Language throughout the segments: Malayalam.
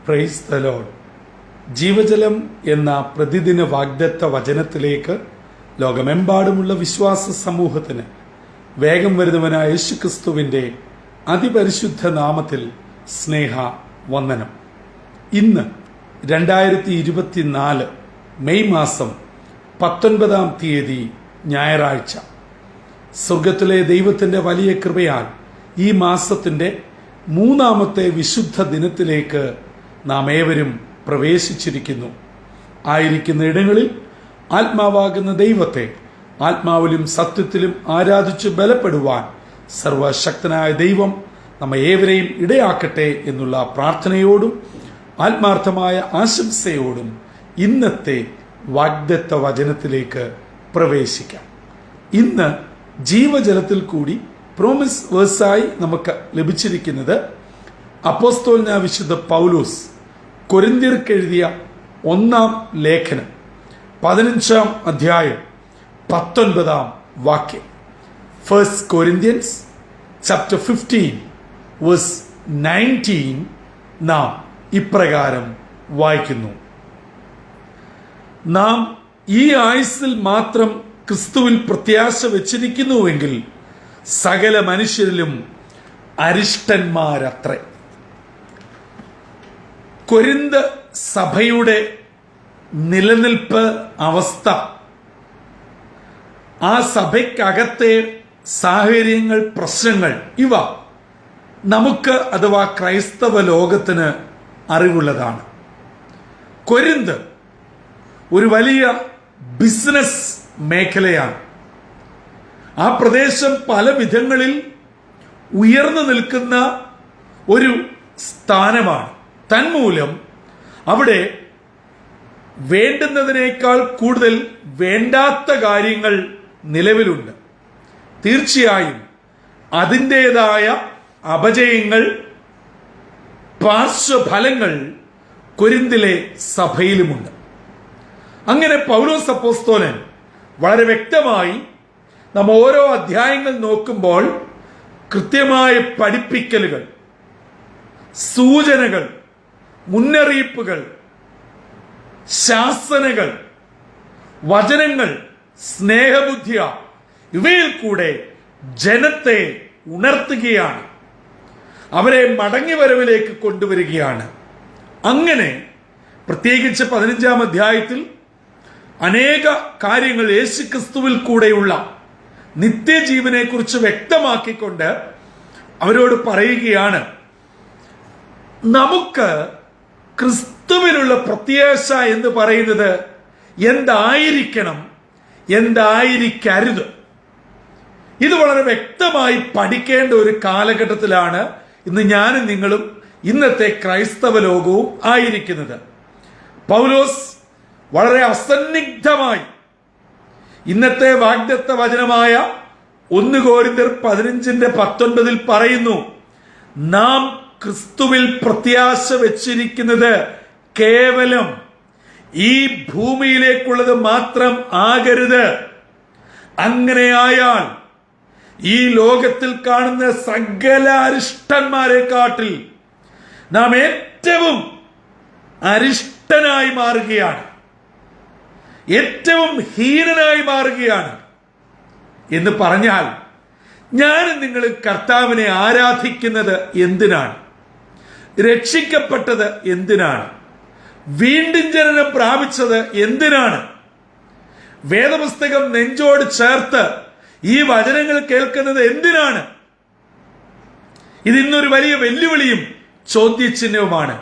Praise the Lord. ജീവജലം എന്ന പ്രതിദിന വാഗ്ദത്ത വചനത്തിലേക്ക് ലോകമെമ്പാടുമുള്ള വിശ്വാസ സമൂഹത്തിന് വേഗം വരുന്നവനായ യേശുക്രിസ്തുവിന്റെ അതിപരിശുദ്ധ നാമത്തിൽ സ്നേഹ വന്ദനം. ഇന്ന് 2024 മെയ് മാസം 19-ാം തീയതി ഞായറാഴ്ച. സ്വർഗത്തിലെ ദൈവത്തിന്റെ വലിയ കൃപയാൽ ഈ മാസത്തിന്റെ 3-ാമത്തെ വിശുദ്ധ ദിനത്തിലേക്ക് നാം ഏവരും പ്രവേശിച്ചിരിക്കുന്നു. ആയിരിക്കുന്ന ഇടങ്ങളിൽ ആത്മാവാകുന്ന ദൈവത്തെ ആത്മാവിലും സത്യത്തിലും ആരാധിച്ച് ബലപ്പെടുവാൻ സർവശക്തനായ ദൈവം നമ്മെ ഏവരെയും ഇടയാക്കട്ടെ എന്നുള്ള പ്രാർത്ഥനയോടും ആത്മാർത്ഥമായ ആശംസയോടും ഇന്നത്തെ വാഗ്ദത്ത വചനത്തിലേക്ക് പ്രവേശിക്കാം. ഇന്ന് ജീവജലത്തിൽ കൂടി പ്രോമിസ് വേഴ്സായി നമുക്ക് ലഭിച്ചിരിക്കുന്നത് അപ്പോസ്തലനായ വിശുദ്ധ പൗലോസ് കൊരിന്ത്യർക്ക് എഴുതിയ 1-ാം ലേഖനം 15-ാം അധ്യായം 19-ാം വാക്യം. 1 Corinthians chapter 15 verse 19 നാം ഇപ്രകാരം വായിക്കുന്നു: നാം ഈ ആയുസ്സിൽ മാത്രം ക്രിസ്തുവിൽ പ്രത്യാശ വെച്ചിരിക്കുന്നുവെങ്കിൽ സകല മനുഷ്യരിലും അരിഷ്ടന്മാരത്രേ. കൊരിന്ത് സഭയുടെ നിലനിൽപ്പ് അവസ്ഥ, ആ സഭയ്ക്കകത്തെ സാഹചര്യങ്ങൾ, പ്രശ്നങ്ങൾ, ഇവ നമുക്ക് അഥവാ ക്രൈസ്തവ ലോകത്തിന് അറിവുള്ളതാണ്. കൊരിന്ത് ഒരു വലിയ ബിസിനസ് മേഖലയാണ്. ആ പ്രദേശം പല വിധങ്ങളിൽ ഉയർന്നു നിൽക്കുന്ന ഒരു സ്ഥാനമാണ്. തന്മൂലം അവിടെ വേണ്ടുന്നതിനേക്കാൾ കൂടുതൽ വേണ്ടാത്ത കാര്യങ്ങൾ നിലവിലുണ്ട്. തീർച്ചയായും അതിൻ്റെതായ അപജയങ്ങൾ, പാർശ്വഫലങ്ങൾ കൊരിന്തിലെ സഭയിലുമുണ്ട്. അങ്ങനെ പൗലോസ് അപ്പോസ്തലൻ വളരെ വ്യക്തമായി നാം ഓരോ അധ്യായങ്ങൾ നോക്കുമ്പോൾ കൃത്യമായ പഠിപ്പിക്കലുകൾ, സൂചനകൾ, മുന്നറിയിപ്പുകൾ, ശാസനകൾ, വചനങ്ങൾ, സ്നേഹബുദ്ധിയ ഇവയിൽ കൂടെ ജനത്തെ ഉണർത്തുകയാണ്, അവരെ മടങ്ങിവരവിലേക്ക് കൊണ്ടുവരികയാണ്. അങ്ങനെ പ്രത്യേകിച്ച് 15-ാം അധ്യായത്തിൽ അനേക കാര്യങ്ങൾ യേശുക്രിസ്തുവിൽ കൂടെയുള്ള നിത്യജീവനെ കുറിച്ച് വ്യക്തമാക്കിക്കൊണ്ട് അവരോട് പറയുകയാണ്, നമുക്ക് ക്രിസ്തുവിലുള്ള പ്രത്യാശ എന്ന് പറയുന്നത് എന്തായിരിക്കണം, എന്തായിരിക്കരുത്. ഇത് വളരെ വ്യക്തമായി പഠിക്കേണ്ട ഒരു കാലഘട്ടത്തിലാണ് ഇന്ന് ഞാനും നിങ്ങളും, ഇന്നത്തെ ക്രൈസ്തവ ലോകവും ആയിരിക്കുന്നത്. പൗലോസ് വളരെ അസന്നിഗ്ധമായി ഇന്നത്തെ വാഗ്ദത്ത വചനമായ 1 Corinthians 15:19 പറയുന്നു, നാം ക്രിസ്തുവിൽ പ്രത്യാശ വെച്ചിരിക്കുന്നത് കേവലം ഈ ഭൂമിയിലേക്കുള്ളത് മാത്രം ആകരുത്. അങ്ങനെയായാൽ ഈ ലോകത്തിൽ കാണുന്ന സകല അരിഷ്ടന്മാരെക്കാട്ടിൽ നാം ഏറ്റവും അരിഷ്ടനായി മാറുകയാണ്, ഏറ്റവും ഹീനനായി മാറുകയാണ്. എന്ന് പറഞ്ഞാൽ ഞാനും നിങ്ങൾ കർത്താവിനെ ആരാധിക്കുന്നത് എന്തിനാണ്? രക്ഷിക്കപ്പെട്ടത് എന്തിനാണ്? വീണ്ടും ജനനം പ്രാപിച്ചത് എന്തിനാണ്? വേദപുസ്തകം നെഞ്ചോട് ചേർത്ത് ഈ വചനങ്ങൾ കേൾക്കുന്നത് എന്തിനാണ്? ഇത് ഇന്നൊരു വലിയ വെല്ലുവിളിയും ചോദ്യചിഹ്നവുമാണ്.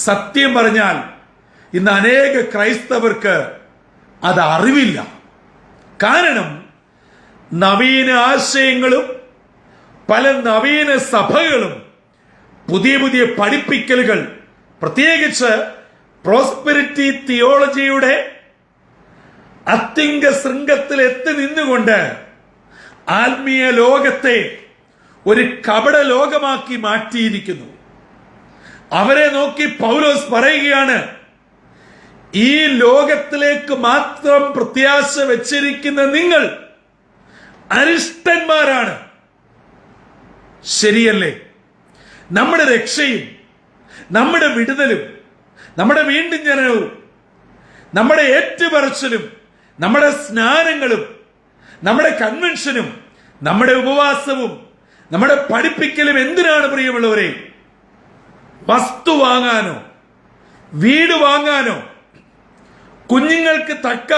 സത്യം പറഞ്ഞാൽ ഇന്ന് അനേക ക്രൈസ്തവർക്ക് അത് അറിവില്ല. കാരണം നവീന ആശയങ്ങളും പല നവീന സഭകളും പുതിയ പുതിയ പഠിപ്പിക്കലുകൾ, പ്രത്യേകിച്ച് പ്രോസ്പെരിറ്റി തിയോളജിയുടെ അത്യംഗ ശൃംഗത്തിൽ എത്തി നിന്നുകൊണ്ട് ആത്മീയ ലോകത്തെ ഒരു കപട ലോകമാക്കി മാറ്റിയിരിക്കുന്നു. അവരെ നോക്കി പൗലോസ് പറയുകയാണ്, ഈ ലോകത്തിലേക്ക് മാത്രം പ്രത്യാശ വെച്ചിരിക്കുന്ന നിങ്ങൾ അരിഷ്ടന്മാരാണ്. ശരിയല്ലേ? നമ്മുടെ രക്ഷയും നമ്മുടെ വിടുതലും നമ്മുടെ വീണ്ടും ജനനവും, നമ്മുടെ ഏറ്റുപറച്ചിലും, നമ്മുടെ സ്നാനങ്ങളും, നമ്മുടെ കൺവെൻഷനും, നമ്മുടെ ഉപവാസവും, നമ്മുടെ പഠിപ്പിക്കലും എന്തിനാണ് പ്രിയമുള്ളവരെ? വസ്തു വാങ്ങാനോ, വീട് വാങ്ങാനോ, കുഞ്ഞുങ്ങൾക്ക് തക്ക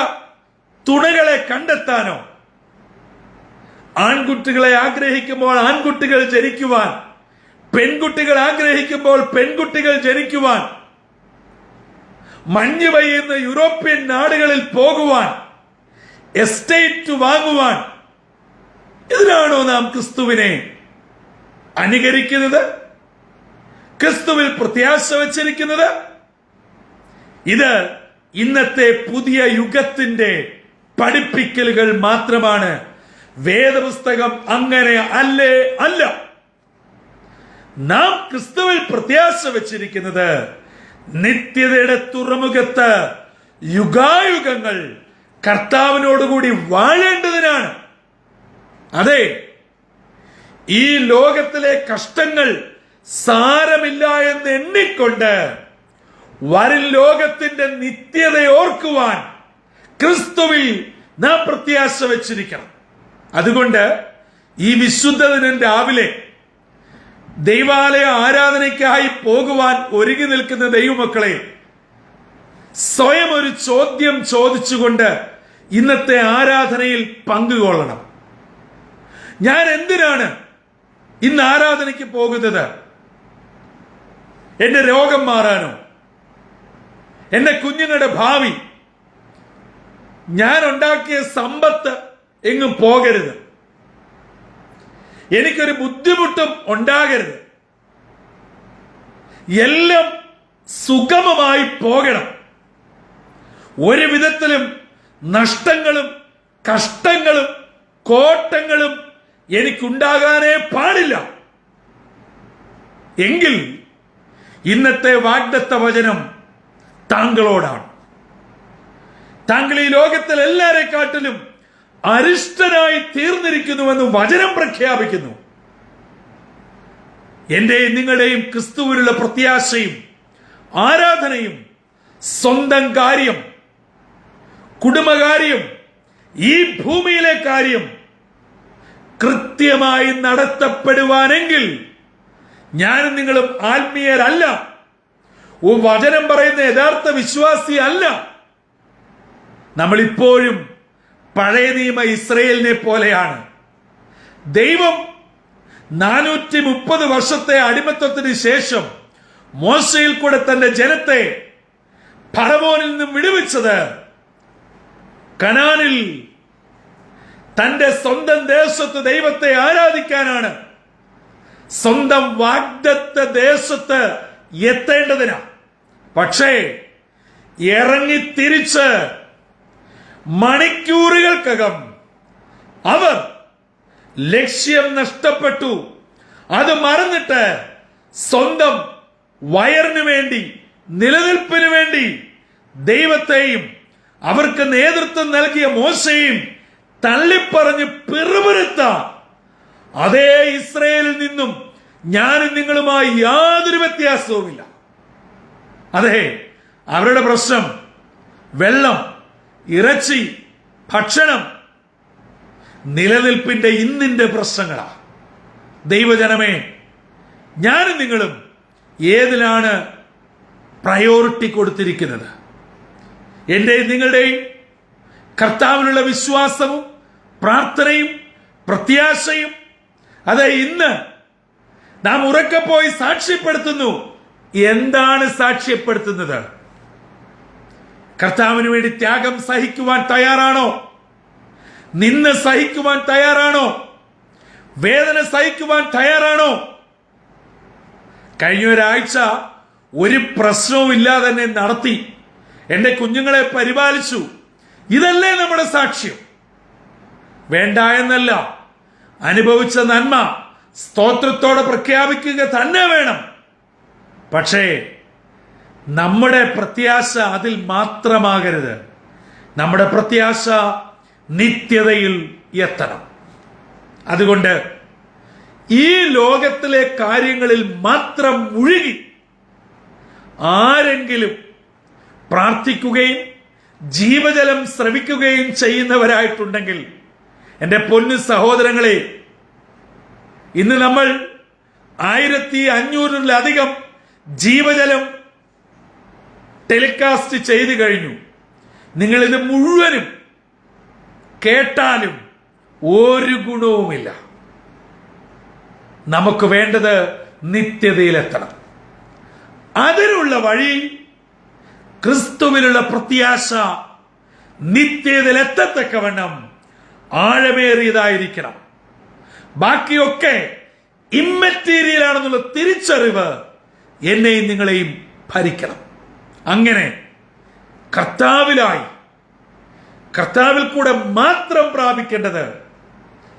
തുണകളെ കണ്ടെത്താനോ? ആൺകുട്ടികളെ ആഗ്രഹിക്കുമ്പോൾ ആൺകുട്ടികൾ ജനിക്കുവാൻ, പെൺകുട്ടികൾ ആഗ്രഹിക്കുമ്പോൾ പെൺകുട്ടികൾ ജനിക്കുവാൻ, മഞ്ഞ് പെയ്യുന്ന യൂറോപ്യൻ നാടുകളിൽ പോകുവാൻ, എസ്റ്റേറ്റ് വാങ്ങുവാൻ, ഇതിനാണോ നാം ക്രിസ്തുവിനെ അനുകരിക്കുന്നത്? ക്രിസ്തുവിൽ പ്രത്യാശ വച്ചിരിക്കുന്നത്? ഇത് ഇന്നത്തെ പുതിയ യുഗത്തിന്റെ പഠിപ്പിക്കലുകൾ മാത്രമാണ്. വേദപുസ്തകം അങ്ങനെ അല്ലേ? അല്ല. നാം ക്രിസ്തുവിൽ പ്രത്യാശ വച്ചിരിക്കുന്നത് നിത്യതയുടെ തുറമുഖത്ത് യുഗായുഗങ്ങൾ കർത്താവിനോടുകൂടി വാഴേണ്ടതിനാണ്. അതെ, ഈ ലോകത്തിലെ കഷ്ടങ്ങൾ സാരമില്ല എന്ന് എണ്ണിക്കൊണ്ട് വരും ലോകത്തിന്റെ നിത്യത ഓർക്കുവാൻ ക്രിസ്തുവിൽ നാം പ്രത്യാശ വെച്ചിരിക്കണം. അതുകൊണ്ട് ഈ വിശുദ്ധ ദിനം രാവിലെ ദൈവാലയ ആരാധനയ്ക്കായി പോകുവാൻ ഒരുങ്ങി നിൽക്കുന്ന ദൈവമക്കളെ, സ്വയം ഒരു ചോദ്യം ചോദിച്ചുകൊണ്ട് ഇന്നത്തെ ആരാധനയിൽ പങ്കുകൊള്ളണം. ഞാൻ എന്തിനാണ് ഇന്ന് ആരാധനയ്ക്ക് പോകുന്നത്? എന്റെ രോഗം മാറാനോ? എന്റെ കുഞ്ഞുങ്ങളുടെ ഭാവി, ഞാൻ ഉണ്ടാക്കിയ സമ്പത്ത് എങ്ങും പോകരുത്, എനിക്കൊരു ബുദ്ധിമുട്ടും ഉണ്ടാകരുത്, എല്ലാം സുഗമമായി പോകണം, ഒരു വിധത്തിലും നഷ്ടങ്ങളും കഷ്ടങ്ങളും കോട്ടങ്ങളും എനിക്കുണ്ടാകാനേ പാടില്ല എങ്കിൽ ഇന്നത്തെ വാഗ്ദത്ത വചനം താങ്കളോടാണ്. താങ്കൾ ഈ ലോകത്തിൽ എല്ലാരെക്കാട്ടിലും അരിഷ്ടനായി തീർന്നിരിക്കുന്നുവെന്ന് വചനം പ്രഖ്യാപിക്കുന്നു. എന്റെയും നിങ്ങളുടെയും ക്രിസ്തുവിനുള്ള പ്രത്യാശയും ആരാധനയും സ്വന്തം കാര്യം, കുടുംബകാര്യം, ഈ ഭൂമിയിലെ കാര്യം കൃത്യമായി നടത്തപ്പെടുവാനെങ്കിൽ ഞാനും നിങ്ങളും ആത്മീയരല്ല, വചനം പറയുന്ന യഥാർത്ഥ വിശ്വാസി അല്ല. നമ്മളിപ്പോഴും പഴയ നിയമ ഇസ്രയേലിനെ പോലെയാണ്. ദൈവം 430 വർഷത്തെ അടിമത്തത്തിന് ശേഷം മോശയിൽ കൂടെ തന്റെ ജനത്തെ ഫറവോനിൽ നിന്നും വിടുവിച്ചത് കനാനിൽ തന്റെ സ്വന്തം ദേശത്ത് ദൈവത്തെ ആരാധിക്കാനാണ്, സ്വന്തം വാഗ്ദത്ത ദേശത്ത് എത്തേണ്ടതിനാ. പക്ഷേ ഇറങ്ങി തിരിച്ച് മണിക്കൂറുകൾക്കകം അവർ ലക്ഷ്യം നഷ്ടപ്പെട്ടു. അത് മറന്നിട്ട് സ്വന്തം വയറിനു വേണ്ടി, നിലനിൽപ്പിന് വേണ്ടി ദൈവത്തെയും അവർക്ക് നേതൃത്വം നൽകിയ മോശയെയും തള്ളിപ്പറഞ്ഞ് പിറുപിറുത്ത അതേ ഇസ്രയേലിൽ നിന്നും ഞാനും നിങ്ങളുമായി യാതൊരു വ്യത്യാസവുമില്ല. അതെ, അവരുടെ പ്രശ്നം വെള്ളം, ഇറച്ചി, ഭക്ഷണം, നിലനിൽപ്പിന്റെ ഇന്നിന്റെ പ്രശ്നങ്ങളാ. ദൈവജനമേ, ഞാനും നിങ്ങളും ഏതിലാണ് പ്രയോറിറ്റി കൊടുത്തിരിക്കുന്നത്? എന്റെയും നിങ്ങളുടെയും കർത്താവിലുള്ള വിശ്വാസവും പ്രാർത്ഥനയും പ്രത്യാശയും, അതെ, ഇന്ന് നാം ഉറക്കെ പോയി സാക്ഷ്യപ്പെടുത്തുന്നു. എന്താണ് സാക്ഷ്യപ്പെടുത്തുന്നത്? കർത്താവിന് വേണ്ടി ത്യാഗം സഹിക്കുവാൻ തയ്യാറാണോ? നിന്ന് സഹിക്കുവാൻ തയ്യാറാണോ? വേദന സഹിക്കുവാൻ തയ്യാറാണോ? കഴിഞ്ഞ ഒരാഴ്ച ഒരു പ്രശ്നവും ഇല്ലാതെ തന്നെ നടത്തി, എന്റെ കുഞ്ഞുങ്ങളെ പരിപാലിച്ചു. ഇതല്ലേ നമ്മുടെ സാക്ഷ്യം? വേണ്ട എന്നല്ല, അനുഭവിച്ച നന്മ സ്തോത്രത്തോടെ പ്രഖ്യാപിക്കുക തന്നെ വേണം. പക്ഷേ നമ്മുടെ പ്രത്യാശ അതിൽ മാത്രമാകരുത്. നമ്മുടെ പ്രത്യാശ നിത്യതയിൽ എത്തണം. അതുകൊണ്ട് ഈ ലോകത്തിലെ കാര്യങ്ങളിൽ മാത്രം മുഴുകി ആരെങ്കിലും പ്രാർത്ഥിക്കുകയും ജീവജലം ശ്രവിക്കുകയും ചെയ്യുന്നവരായിട്ടുണ്ടെങ്കിൽ, എൻ്റെ പൊന്നു സഹോദരങ്ങളെ, ഇന്ന് നമ്മൾ 1500-ലധികം ജീവജലം ടെലികാസ്റ്റ് ചെയ്തു കഴിഞ്ഞു. നിങ്ങളിത് മുഴുവനും കേട്ടാലും ഒരു ഗുണവുമില്ല. നമുക്ക് വേണ്ടത് നിത്യതയിലെത്തണം. അതിനുള്ള വഴി ക്രിസ്തുവിലുള്ള പ്രത്യാശ നിത്യതയിലെത്തത്തക്കവണ്ണം ആഴമേറിയതായിരിക്കണം. ബാക്കിയൊക്കെ ഇമ്മെറ്റീരിയൽ ആണെന്നുള്ള തിരിച്ചറിവ് എന്നെയും നിങ്ങളെയും ഭരിക്കണം. അങ്ങനെ കർത്താവിൽ കൂടെ മാത്രം പ്രാപിക്കേണ്ടത്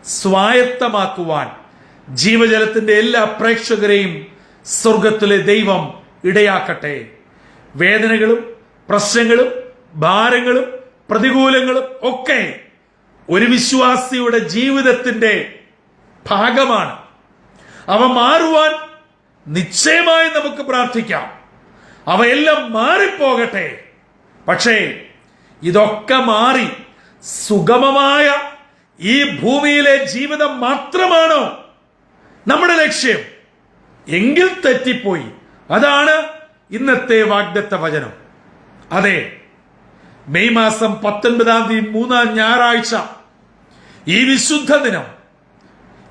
സ്വായത്തമാക്കുവാൻ ജീവജലത്തിന്റെ എല്ലാ പ്രേക്ഷകരെയും സ്വർഗത്തിലെ ദൈവം ഇടയാക്കട്ടെ. വേദനകളും പ്രശ്നങ്ങളും ഭാരങ്ങളും പ്രതികൂലങ്ങളും ഒക്കെ ഒരു വിശ്വാസിയുടെ ജീവിതത്തിന്റെ ഭാഗമാണ്. അവ മാറുവാൻ നിശ്ചയമായി നമുക്ക് പ്രാർത്ഥിക്കാം. അവയെല്ലാം മാറിപ്പോകട്ടെ. പക്ഷേ ഇതൊക്കെ മാറി സുഗമമായ ഈ ഭൂമിയിലെ ജീവിതം മാത്രമാണോ നമ്മുടെ ലക്ഷ്യം? എങ്കിൽ തെറ്റിപ്പോയി. അതാണ് ഇന്നത്തെ വാഗ്ദത്ത വചനം. അതെ, മെയ് മാസം 19-ാം തീയതി 3-ാം ഞായറാഴ്ച ഈ വിശുദ്ധ ദിനം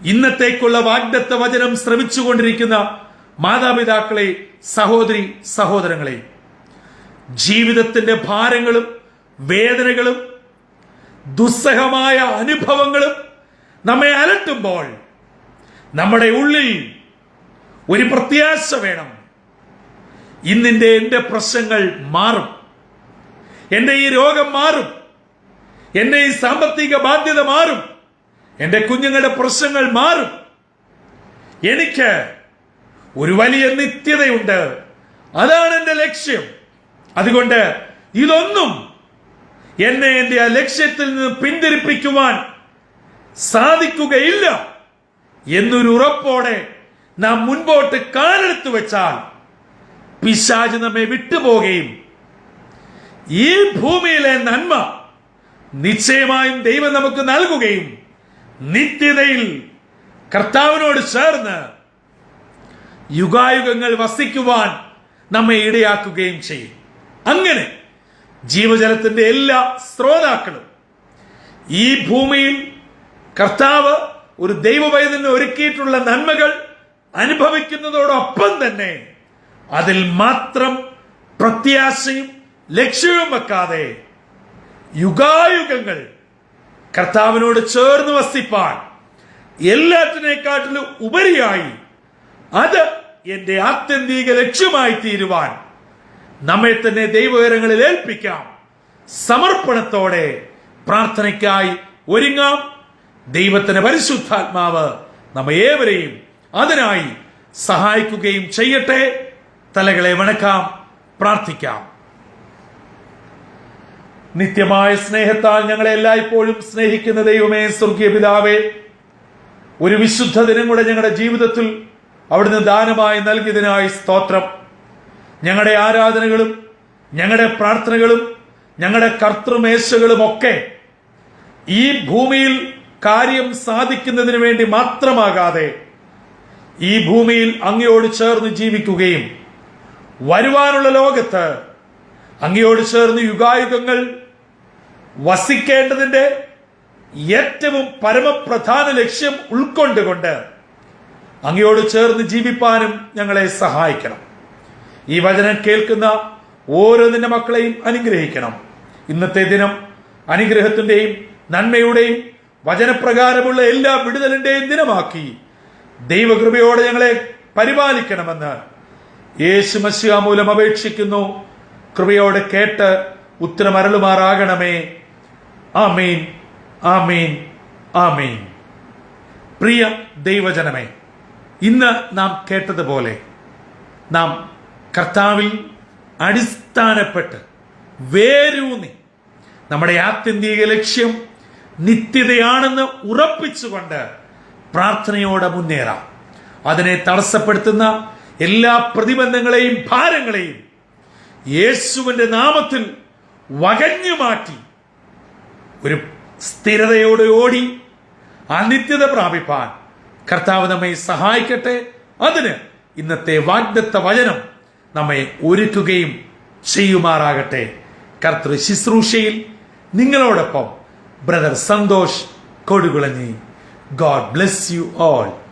ഇന്നത്തേക്കുള്ള വാഗ്ദത്ത വചനം ശ്രമിച്ചുകൊണ്ടിരിക്കുന്ന മാതാപിതാക്കളെ, സഹോദരി സഹോദരങ്ങളെ, ജീവിതത്തിന്റെ ഭാരങ്ങളും വേദനകളും ദുസ്സഹമായ അനുഭവങ്ങളും നമ്മെ അലട്ടുമ്പോൾ നമ്മുടെ ഉള്ളിൽ ഒരു പ്രത്യാശ വേണം. ഇന്നിന്റെ എന്റെ പ്രശ്നങ്ങൾ മാറും, എന്റെ ഈ രോഗം മാറും, എന്റെ ഈ സാമ്പത്തിക ബാധ്യത മാറും, എന്റെ കുഞ്ഞുങ്ങളുടെ പ്രശ്നങ്ങൾ മാറും. എനിക്ക് ഒരു വലിയ നിത്യതയുണ്ട്. അതാണ് എന്റെ ലക്ഷ്യം. അതുകൊണ്ട് ഇതൊന്നും എന്നെ എന്റെ ആ ലക്ഷ്യത്തിൽ നിന്ന് പിന്തിരിപ്പിക്കുവാൻ സാധിക്കുകയില്ല എന്നൊരു ഉറപ്പോടെ നാം മുൻപോട്ട് കാലെടുത്തു വെച്ചാൽ പിശാച് നമ്മെ വിട്ടുപോകുകയും ഈ ഭൂമിയിലെ നന്മ നിശ്ചയമായും ദൈവം നമുക്ക് നൽകുകയും നിത്യതയിൽ കർത്താവിനോട് ചേർന്ന് യുഗായുഗങ്ങൾ വസിക്കുവാൻ നമ്മെ ഇടയാക്കുകയും ചെയ്യും. അങ്ങനെ ജീവജലത്തിന്റെ എല്ലാ ശ്രോതാക്കളും ഈ ഭൂമിയിൽ കർത്താവ് ഒരു ദൈവവൈതലിന് ഒരുക്കിയിട്ടുള്ള നന്മകൾ അനുഭവിക്കുന്നതോടൊപ്പം തന്നെ അതിൽ മാത്രം പ്രത്യാശയും ലക്ഷ്യവും വെക്കാതെ യുഗായുഗങ്ങൾ കർത്താവിനോട് ചേർന്ന് വസിപ്പാൻ, എല്ലാറ്റിനേക്കാട്ടിലും ഉപരിയായി അത് എന്റെ ആത്യന്തിക ലക്ഷ്യമായി തീരുവാൻ നമ്മെ തന്നെ ദൈവകരങ്ങളിൽ ഏൽപ്പിക്കാം. സമർപ്പണത്തോടെ പ്രാർത്ഥനയ്ക്കായി ഒരുങ്ങാം. ദൈവത്തിന്റെ പരിശുദ്ധാത്മാവ് നമ്മെ ഏവരെയും അതിനായി സഹായിക്കുകയും ചെയ്യട്ടെ. തലകളെ വണക്കാം, പ്രാർത്ഥിക്കാം. നിത്യമായ സ്നേഹത്താൽ ഞങ്ങളെ എല്ലായ്പ്പോഴും സ്നേഹിക്കുന്ന ദൈവമേ, സ്വർഗീയ പിതാവേ, ഒരു വിശുദ്ധ ദിനം കൂടെ ഞങ്ങളുടെ ജീവിതത്തിൽ അവിടുന്ന് ദാനമായി നൽകിയതിനായി സ്തോത്രം. ഞങ്ങളുടെ ആരാധനകളും ഞങ്ങളുടെ പ്രാർത്ഥനകളും ഞങ്ങളുടെ കർത്തൃമേശകളും ഒക്കെ ഈ ഭൂമിയിൽ കാര്യം സാധിക്കുന്നതിന് വേണ്ടി മാത്രമാകാതെ ഈ ഭൂമിയിൽ അങ്ങയോട് ചേർന്ന് ജീവിക്കുകയും വരുവാനുള്ള ലോകത്ത് അങ്ങയോട് ചേർന്ന് യുഗായുഗങ്ങൾ വസിക്കേണ്ടതിന്റെ ഏറ്റവും പരമപ്രധാന ലക്ഷ്യം ഉൾക്കൊണ്ടുകൊണ്ട് അങ്ങയോട് ചേർന്ന് ജീവിപ്പാനും ഞങ്ങളെ സഹായിക്കണം. ഈ വചനം കേൾക്കുന്ന ഓരോ നിന്റെ മക്കളെയും അനുഗ്രഹിക്കണം. ഇന്നത്തെ ദിനം അനുഗ്രഹത്തിന്റെയും നന്മയുടെയും വചനപ്രകാരമുള്ള എല്ലാ വിടുതലിന്റെയും ദിനമാക്കി ദൈവകൃപയോടെ ഞങ്ങളെ പരിപാലിക്കണമെന്ന് യേശു മശിഹ മൂലം അപേക്ഷിക്കുന്നു. കൃപയോടെ കേട്ട് ഉത്തരമരുളുമാറാകണമേ. ആമീൻ, ആമീൻ, ആമീൻ. പ്രിയ ദൈവജനമേ, ഇന്ന് നാം കേട്ടതുപോലെ നാം കർത്താവിൽ അടിസ്ഥാനപ്പെട്ട് വേരൂന്നി നമ്മുടെ ആത്യന്തിക ലക്ഷ്യം നിത്യതയാണെന്ന് ഉറപ്പിച്ചുകൊണ്ട് പ്രാർത്ഥനയോടെ മുന്നേറാം. അതിനെ തടസ്സപ്പെടുത്തുന്ന എല്ലാ പ്രതിബന്ധങ്ങളെയും ഭാരങ്ങളെയും യേശുവിന്റെ നാമത്തിൽ വകഞ്ഞു മാറ്റി ഒരു സ്ഥിരതയോടെ ഓടി ആ നിത്യത പ്രാപിപ്പാൻ കർത്താവ് നമ്മെ സഹായിക്കട്ടെ. അതിന് ഇന്നത്തെ വാഗ്ദത്ത വചനം നമ്മെ ഒരുക്കുകയും ചെയ്യുമാറാകട്ടെ. കർത്തൃ ശുശ്രൂഷയിൽ നിങ്ങളോടൊപ്പം brother Santhosh Kodukulanji. God bless you all.